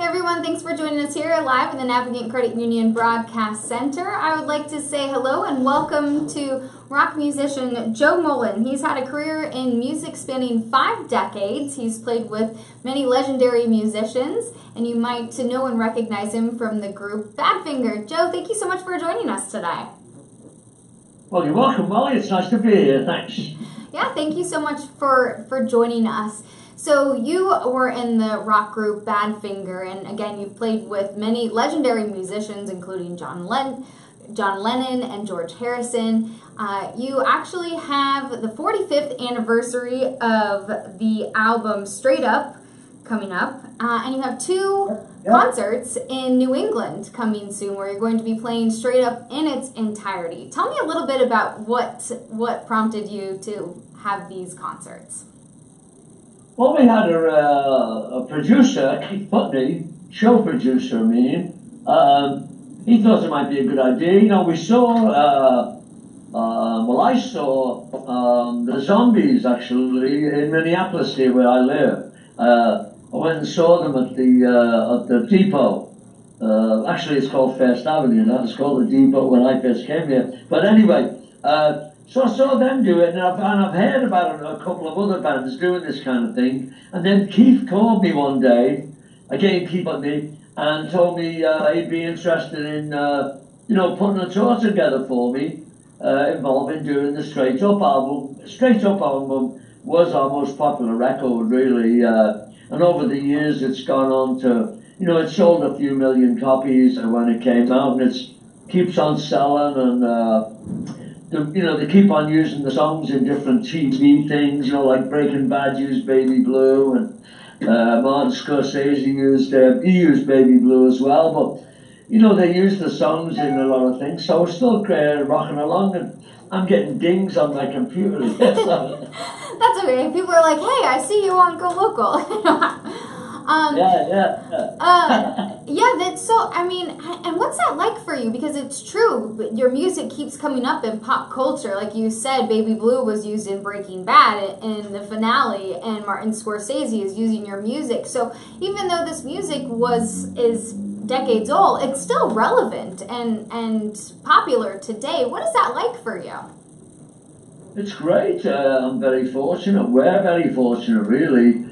Hey everyone, thanks for joining us here live in the Navigant Credit Union Broadcast Center. I would like to say hello and welcome to rock musician Joe Molland. He's had a career in music spanning 5 decades. He's played with many legendary musicians, and you might know and recognize him from the group Badfinger. Joe, thank you so much for joining us today. Well, you're welcome, Molly. It's nice to be here. Thanks. Yeah, thank you so much for joining us. So you were in the rock group Badfinger, and again, you've played with many legendary musicians, including John Lennon and George Harrison. You actually have the 45th anniversary of the album Straight Up coming up, and you have 2 concerts in New England coming soon, where you're going to be playing Straight Up in its entirety. Tell me a little bit about what prompted you to have these concerts. Well, we had a producer, Keith Putney, show producer, I mean. He thought it might be a good idea. You know, we saw, I saw the Zombies, actually, in Minneapolis here, where I live. I went and saw them at the depot. Actually, it's called First Avenue now. It's called the depot when I first came here. But anyway, so I saw them do it, and I've heard about a couple of other bands doing this kind of thing. And then Keith called me one day, again Keith called me, and told me he'd be interested in, putting a tour together for me, involving doing the Straight Up album. Straight Up album was our most popular record, really, and over the years it's gone on to, it sold a few million copies when it came out, and it keeps on selling, and they keep on using the songs in different TV things, like Breaking Bad used Baby Blue, and Martin Scorsese used Baby Blue as well, but, they use the songs in a lot of things, so we're still rocking along, and I'm getting dings on my computer. That's okay. People are like, hey, I see you on Go Local. That's so, and what's that like for you? Because it's true, your music keeps coming up in pop culture. Like you said, Baby Blue was used in Breaking Bad in the finale, and Martin Scorsese is using your music. So even though this music is decades old, it's still relevant and popular today. What is that like for you? It's great. I'm very fortunate. We're very fortunate, really.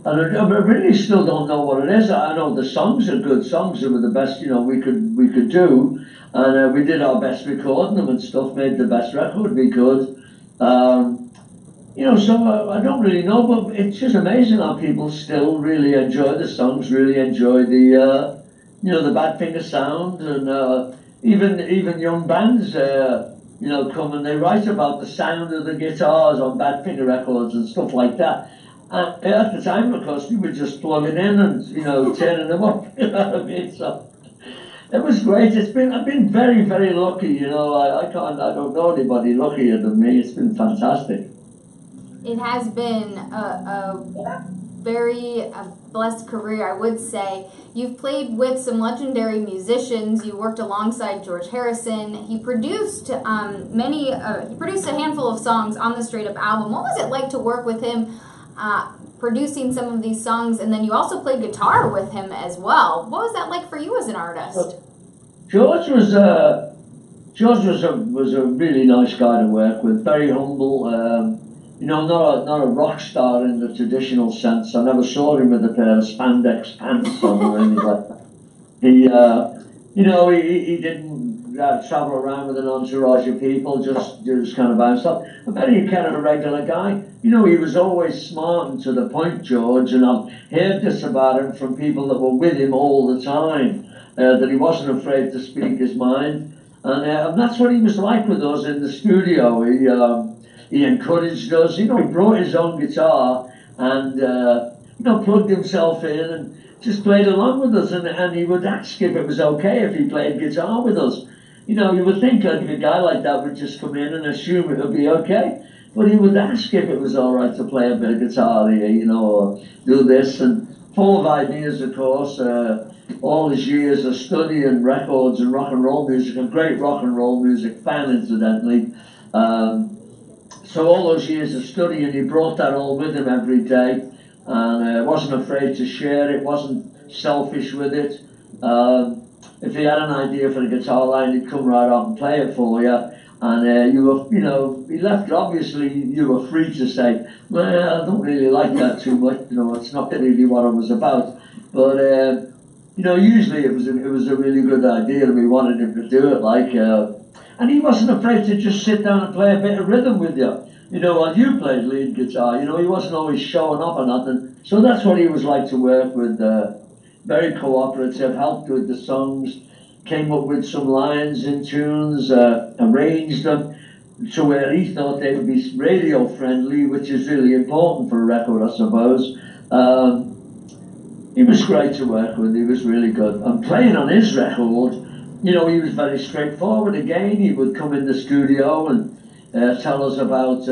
And I really still don't know what it is. I know the songs are good songs. They were the best, we could do, and we did our best recording them and stuff. Made the best record we could. So I don't really know, but it's just amazing how people still really enjoy the songs, really enjoy the the Badfinger sound, and even young bands, come and they write about the sound of the guitars on Badfinger records and stuff like that. At the time, of course, we were just plugging in and, turning them up, you know what I mean? So it was great. I've been very, very lucky, I don't know anybody luckier than me. It's been fantastic. It has been a very blessed career, I would say. You've played with some legendary musicians. You worked alongside George Harrison. He produced he produced a handful of songs on the Straight Up album. What was it like to work with him? Producing some of these songs, and then you also played guitar with him as well. What was that like for you as an artist? George was a really nice guy to work with. Very humble. Not a rock star in the traditional sense. I never saw him with a pair of spandex pants on or anything like that. He didn't travel around with an entourage of people, just kind of by himself. A very kind of a regular guy. He was always smart and to the point, George, and I've heard this about him from people that were with him all the time, that he wasn't afraid to speak his mind. And that's what he was like with us in the studio. He encouraged us. He brought his own guitar and, plugged himself in and just played along with us. And he would ask if it was okay if he played guitar with us. You would think like a guy like that would just come in and assume it would be okay. But he would ask if it was all right to play a bit of guitar here, or do this. And full of ideas, of course. All his years of studying records and rock and roll music, a great rock and roll music fan, incidentally. So all those years of studying, he brought that all with him every day. and wasn't afraid to share it, wasn't selfish with it. If he had an idea for the guitar line, he'd come right up and play it for you. And you were, you know, he left, obviously, you were free to say, well, I don't really like that too much, you know, it's not really what it was about. But, you know, usually it was a really good idea, and we wanted him to do it, like, and he wasn't afraid to just sit down and play a bit of rhythm with you. You know, while you played lead guitar, you know, he wasn't always showing up or nothing. So that's what he was like to work with, very cooperative, helped with the songs, came up with some lines in tunes, arranged them to where he thought they would be radio friendly, which is really important for a record, I suppose. He was great to work with, he was really good. And playing on his record, you know, he was very straightforward again. He would come in the studio and tell us about,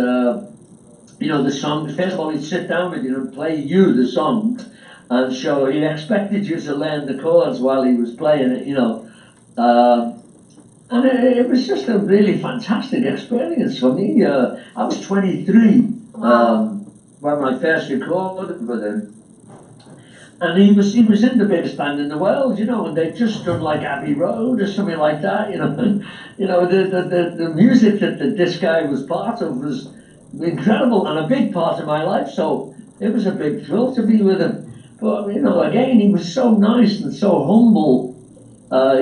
you know, the songs. First of all, he'd sit down with you and play you the song, and so he expected you to learn the chords while he was playing it, you know. And it was just a really fantastic experience for me. I was 23 when I first recorded with him. And he was in the biggest band in the world, you know, and they'd just done like Abbey Road or something like that, you know. You know, the music that this guy was part of was incredible and a big part of my life, so it was a big thrill to be with him. But, you know, again, he was so nice and so humble.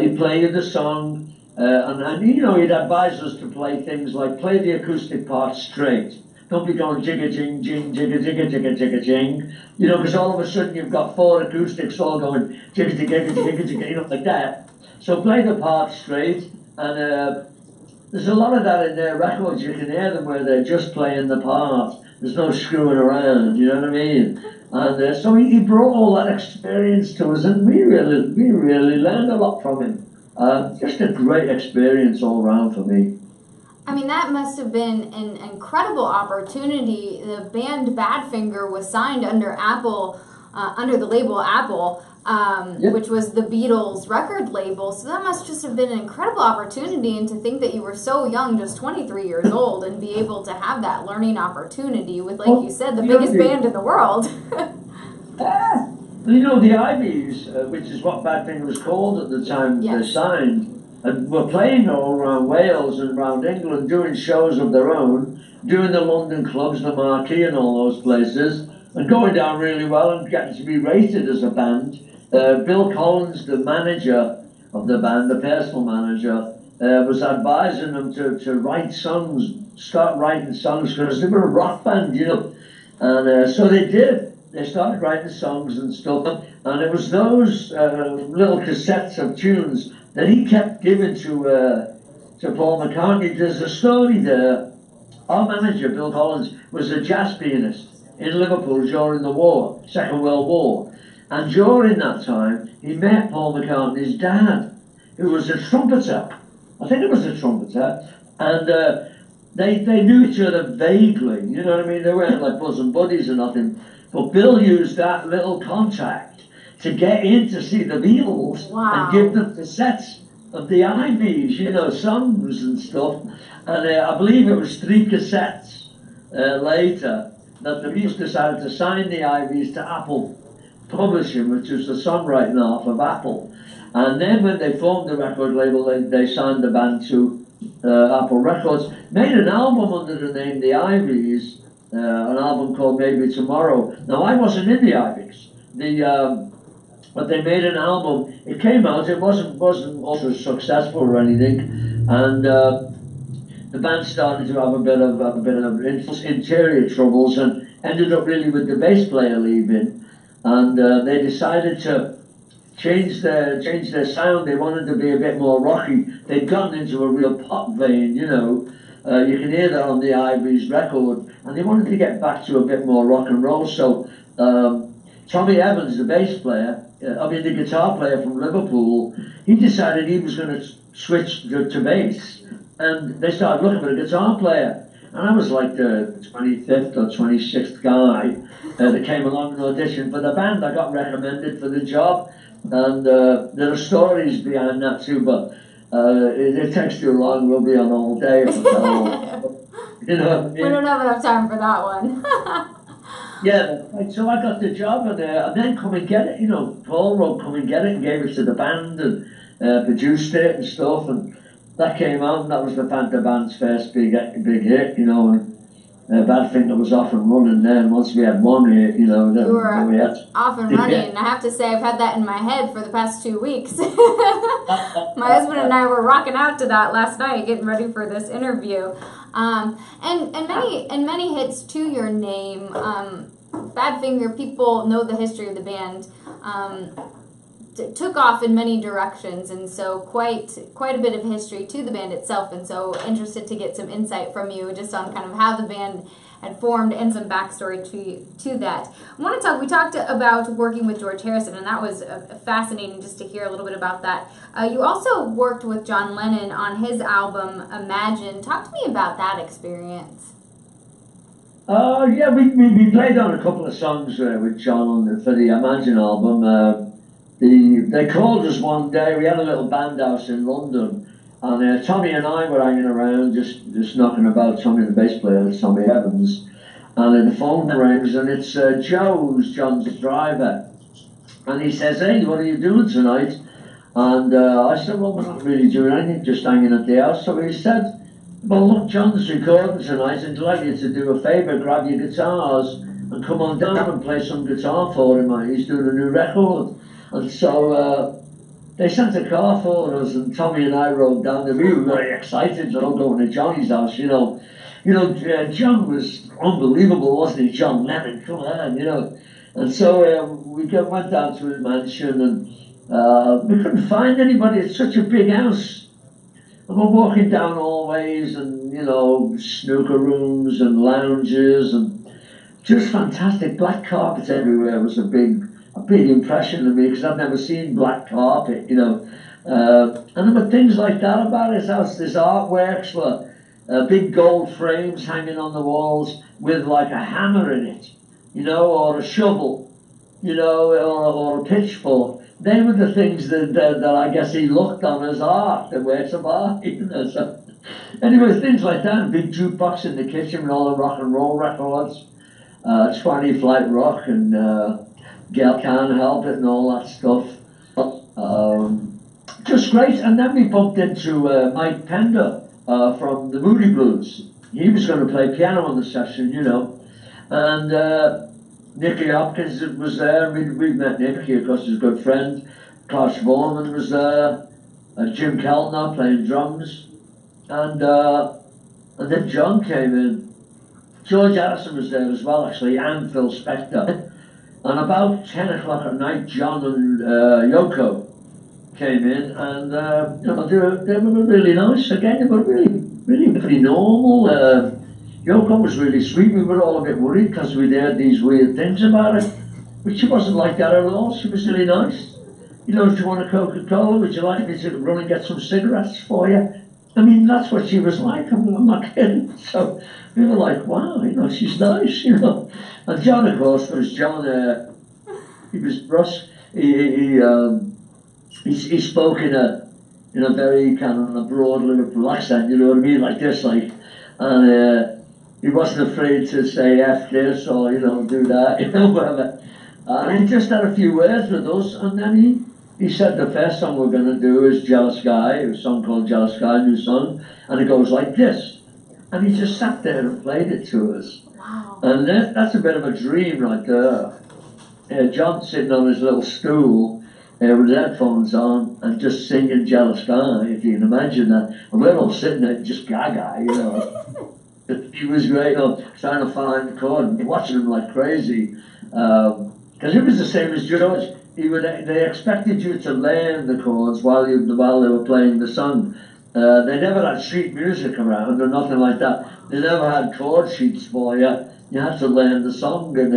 He played the song, and, you know, he'd advise us to play things like play the acoustic part straight. Don't be going jigga-jing, jing, jigga-jigga, jigga-jigga-jing. You know, because all of a sudden you've got 4 acoustics all going jigga-jigga, jigga-jigga, you know, like that. So play the part straight, and there's a lot of that in their records. You can hear them where they're just playing the part. There's no screwing around, you know what I mean? And so he brought all that experience to us, and we really learned a lot from him. Just a great experience all around for me. I mean, that must have been an incredible opportunity. The band Badfinger was signed under Apple, under the label Apple, Yep. which was the Beatles' record label. So that must just have been an incredible opportunity. And to think that you were so young, just 23 years old, and be able to have that learning opportunity with, like you said, the biggest band in the world. You know, the Ivies, which is what Badfinger was called at the time they signed, and were playing all around Wales and around England, doing shows of their own, doing the London clubs, the Marquee and all those places, and going down really well and getting to be rated as a band. Bill Collins, the manager of the band, the personal manager, was advising them to write songs, start writing songs, because they were a rock band, you know. And so they did. They started writing songs and stuff, and it was those little cassettes of tunes that he kept giving to Paul McCartney. There's a story there. Our manager, Bill Collins, was a jazz pianist in Liverpool during the war, Second World War. And during that time, he met Paul McCartney's dad, who was a trumpeter. I think it was a trumpeter. And they knew each other vaguely, you know what I mean? They weren't like bosom buddies or nothing. But Bill used that little contact to get in to see the Beatles and give them cassettes of the Ivies, you know, songs and stuff. And I believe it was 3 cassettes later that the Beatles decided to sign the Ivies to Apple Publishing, which was the songwriting half of Apple. And then when they formed the record label, they signed the band to Apple Records, made an album under the name The Ivies, an album called Maybe Tomorrow. Now, I wasn't in the Ivies, but they made an album. It came out, it wasn't ultra successful or anything, and the band started to have a bit of interior troubles and ended up really with the bass player leaving. And they decided to change their sound. They wanted to be a bit more rocky. They'd gotten into a real pop vein, you know. You can hear that on the Ivies record. And they wanted to get back to a bit more rock and roll. So Tommy Evans, the bass player, the guitar player from Liverpool, he decided he was going to switch to bass. And they started looking for a guitar player. And I was like the 25th or 26th guy that came along and auditioned for the band. I got recommended for the job, and there are stories behind that too, but it takes too long. We'll be on all day if I tell all. You know what I mean? We don't have enough time for that one. Yeah, right. So I got the job, and then come and get it. You know, Paul wrote "Come and Get It" and gave it to the band and produced it and stuff, and that came out. And that was the band's first big hit. You know, and Badfinger was off and running then. Once we had one hit, you know, You then were we had. off and running, and I have to say I've had that in my head for the past 2 weeks. My husband and I were rocking out to that last night, getting ready for this interview. And many hits to your name. Badfinger, people know the history of the band. Took off in many directions, and so quite a bit of history to the band itself. And so interested to get some insight from you just on kind of how the band had formed and some backstory to that. We talked about working with George Harrison, and that was fascinating just to hear a little bit about that. You also worked with John Lennon on his album Imagine. Talk to me about that experience. Yeah, we played on a couple of songs with John for the Imagine album. They called us one day. We had a little band house in London, and Tommy and I were hanging around, just knocking about. Tommy, the bass player, Tommy Evans, and the phone rings, and it's John's driver, and he says, "Hey, what are you doing tonight?" And I said, "Well, we're not really doing anything, just hanging at the house." So he said, "Well, look, John's recording tonight, and I'd like you to do a favour, grab your guitars and come on down and play some guitar for him. He's doing a new record." And so they sent a car for us, and Tommy and I rode down there. We were very excited, going to Johnny's house. John was unbelievable, wasn't he? John Lennon, come on, you know. And so we went down to his mansion, and we couldn't find anybody. It's such a big house. And we're walking down hallways, and snooker rooms and lounges, and just fantastic. Black carpet everywhere was a big impression to me, because I've never seen black carpet, and there were things like that about his house. There's artworks were big gold frames hanging on the walls with like a hammer in it, or a shovel, or a pitchfork. They were the things that I guess he looked on as art, the works of art, So, anyway, things like that. Big jukebox in the kitchen with all the rock and roll records, 20 Flight Rock and Girl Can't Help It and all that stuff. Just great. And then we bumped into Mike Pender from the Moody Blues. He was going to play piano on the session, and Nicky Hopkins was there. We met Nicky, of course, he's a good friend. Klaus Vorman was there. Jim Keltner playing drums. And then John came in. George Harrison was there as well, actually, and Phil Spector. And about 10 o'clock at night, John and Yoko came in, and they were really nice. Again, they were really pretty normal. Yoko was really sweet. We were all a bit worried because we'd heard these weird things about her, but she wasn't like that at all. She was really nice. Do you want a Coca-Cola? Would you like me to run and get some cigarettes for you? I mean, that's what she was like. I'm not kidding. So we were like, wow, she's nice, And John, of course, was John. He was brusque. He spoke in a very kind of a broad Liverpool accent. You know what I mean, like this, and he wasn't afraid to say "F this" or do that, whatever. And he just had a few words with us, and then he said the first song we're going to do is "Jealous Guy," a song called "Jealous Guy," a new song, and it goes like this. And he just sat there and played it to us. Wow. And that's a bit of a dream right there. John sitting on his little stool with his headphones on and just singing "Jealous Guy," if you can imagine that. And we're all sitting there just gaga, He was great, trying to find the chord and watching him like crazy. Because it was the same as George. They expected you to learn the chords while they were playing the song. They never had sheet music around or nothing like that. They never had chord sheets for you. You had to learn the song and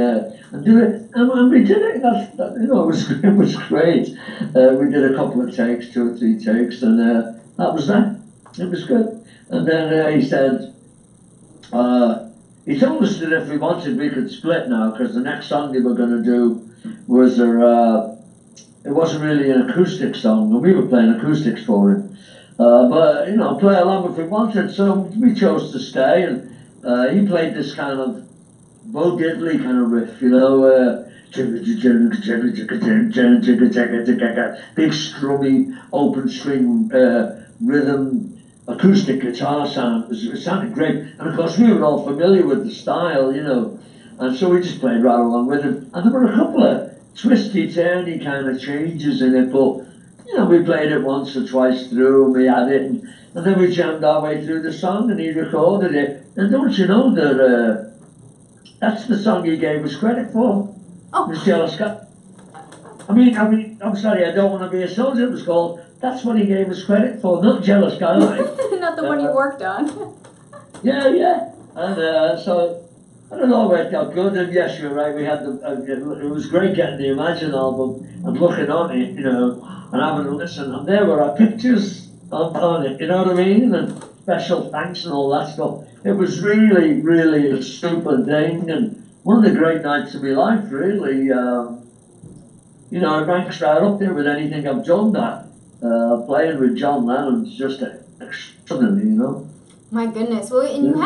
do it. And we did it. It was great. We did a couple of takes, 2 or 3 takes, and that was that. It was good. And then he said, he told us that if we wanted, we could split now, because the next song they were going to do was it wasn't really an acoustic song, and we were playing acoustics for him. But play along if we wanted. So we chose to stay, and he played this kind of Bo Diddley kind of riff, big strummy, open string rhythm, acoustic guitar sound. It sounded great, and of course we were all familiar with the style, and so we just played right along with it. And there were a couple of twisty, turny kind of changes in it, but we played it once or twice through, and we had it, and then we jammed our way through the song, and he recorded it. And don't you know that that's the song he gave us credit for? Oh. Miss Jealous Guy. I'm sorry, I don't want to be a soldier. It was called. That's what he gave us credit for, not Jealous Guy. Not the one you worked on. Yeah. And so I don't know, it worked out good. And yes, you're right. We had it was great getting the Imagine album and looking on it, and having a listen. And there were our pictures on it. You know what I mean? And special thanks and all that stuff. It was really, really a super thing, and one of the great nights of my life, really. It ranks right up there with anything I've done. That playing with John Lennon's just extraordinary. My goodness. Well, and you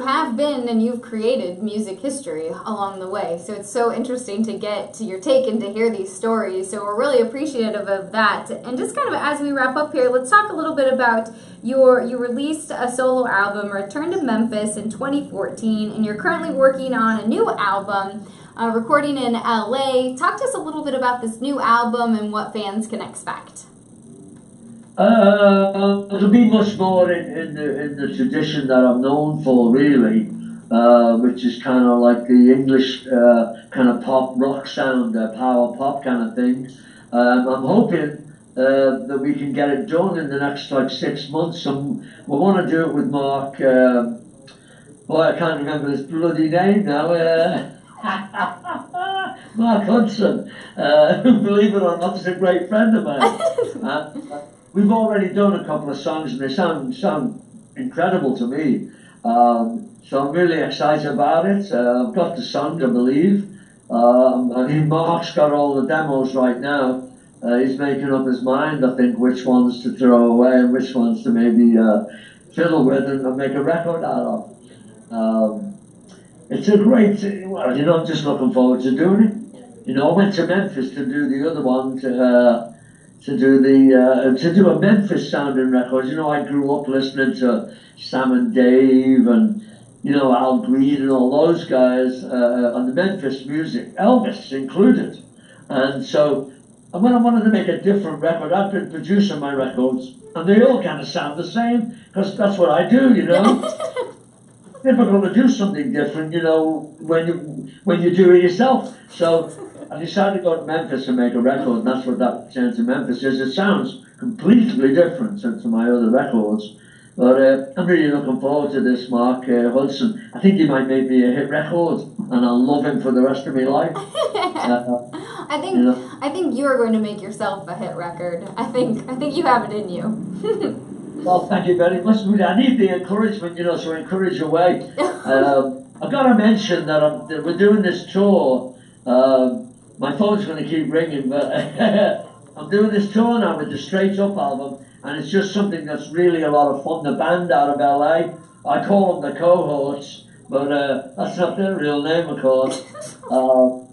have been and you've created music history along the way. So it's so interesting to get to your take and to hear these stories. So we're really appreciative of that. And just kind of as we wrap up here, let's talk a little bit about you released a solo album, Return to Memphis, in 2014, and you're currently working on a new album, recording in LA. Talk to us a little bit about this new album and what fans can expect. It'll be much more in the tradition that I'm known for, really, which is kind of like the English kind of pop rock sound, power pop kind of thing. I'm hoping that we can get it done in the next 6 months. And we want to do it with Mark. I can't remember his bloody name now. Mark Hudson. Believe it or not, is a great friend of mine. We've already done a couple of songs, and they sound incredible to me. So I'm really excited about it. I've got the songs, I believe. Mark's got all the demos right now. He's making up his mind, I think, which ones to throw away and which ones to maybe fiddle with and make a record out of. It's a great, I'm just looking forward to doing it. I went to Memphis to do the other one, to do a Memphis sounding record. I grew up listening to Sam and Dave and Al Green and all those guys on the Memphis music, Elvis included. And so when I wanted to make a different record, I've been producing my records, and they all kind of sound the same because that's what I do. Difficult to do something different, when you do it yourself. So I decided to go to Memphis and make a record, and that's what that Return to Memphis is. It sounds completely different to my other records, but I'm really looking forward to this. Mark Hudson, I think he might make me a hit record, and I'll love him for the rest of my life. I think you are going to make yourself a hit record. I think you have it in you. Well, thank you very much. I need the encouragement, so encourage away. I've got to mention that we're doing this tour. My phone's going to keep ringing, but I'm doing this tour now with the Straight Up album, and it's just something that's really a lot of fun. The band out of LA, I call them the Cohorts, but that's not their real name, of course.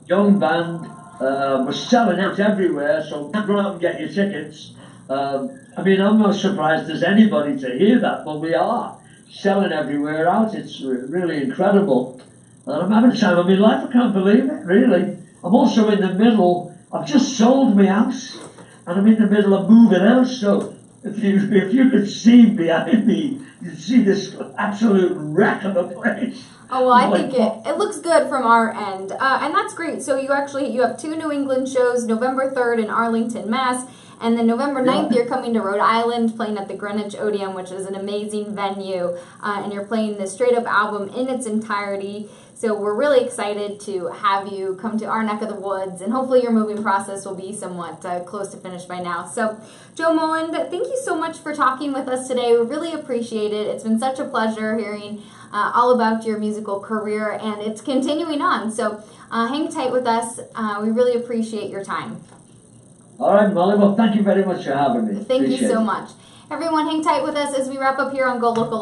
Young band, we're selling out everywhere, so go out and get your tickets. I'm not surprised as anybody to hear that, but we are selling everywhere out. It's really incredible. And I'm having the time of my life. I can't believe it, really. I'm also in the middle. I've just sold my house, and I'm in the middle of moving out. So if you could see behind me, you'd see this absolute wreck of a place. Oh, well, I think it looks good from our end. And that's great. So you have 2 New England shows, November 3rd in Arlington, Mass., and then November 9th, you're coming to Rhode Island, playing at the Greenwich Odeum, which is an amazing venue. And you're playing the Straight Up album in its entirety. So we're really excited to have you come to our neck of the woods. And hopefully your moving process will be somewhat close to finish by now. So, Joe Molland, thank you so much for talking with us today. We really appreciate it. It's been such a pleasure hearing all about your musical career. And it's continuing on. So hang tight with us. We really appreciate your time. All right, Molly. Well, thank you very much for having me. Thank you so much. Everyone, hang tight with us as we wrap up here on Go Local.